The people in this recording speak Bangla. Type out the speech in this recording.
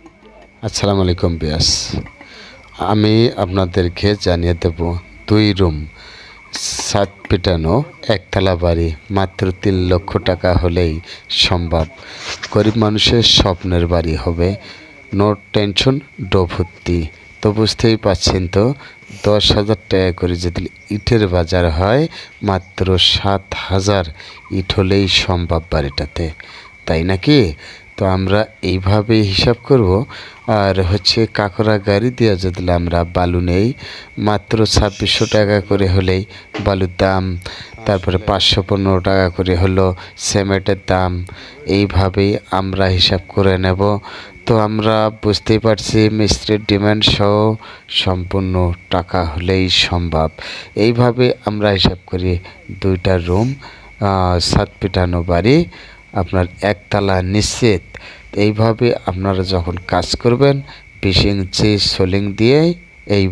আসসালামু আলাইকুম বিয়াস। আমি আপনাদেরকে জানিয়ে দেব 2 রুম ছাদ পিটানো একতলা বাড়ি মাত্র 3 লক্ষ টাকা হলেই সম্ভব। গরিব মানুষের স্বপ্নের বাড়ি হবে, নো টেনশন, ডো ভর্তি। তো বুঝতেই পারছেন তো, 10,000 টাকা করে যদি ইটের বাজার হয়, মাত্র 7,000 ইট হলেই সম্ভব বাড়িটাতে, তাই নাকি? তো আমরা এইভাবেই হিসাব করব। আর কাকরা গাড়ি দিয়ে যদি আমরা বালু নেই, মাত্র 2600 টাকা করে হলেই বালুর দাম, তারপরে 515 টাকা করে হলো সিমেন্টের দাম। এইভাবেই আমরা হিসাব করে নেব। তো আমরা বুঝতেই পারছি মিস্ত্রির ডিমান্ড সহ সম্পূর্ণ টাকা হলেই সম্ভব। এইভাবে আমরা হিসাব করি 2টা রুম, ছাদ পিটানো বাড়ি, আপনার একতলা নিশ্চিত। এইভাবে আপনারা যখন কাজ করবেন 20 ইঞ্চি সোলিং দিয়ে এই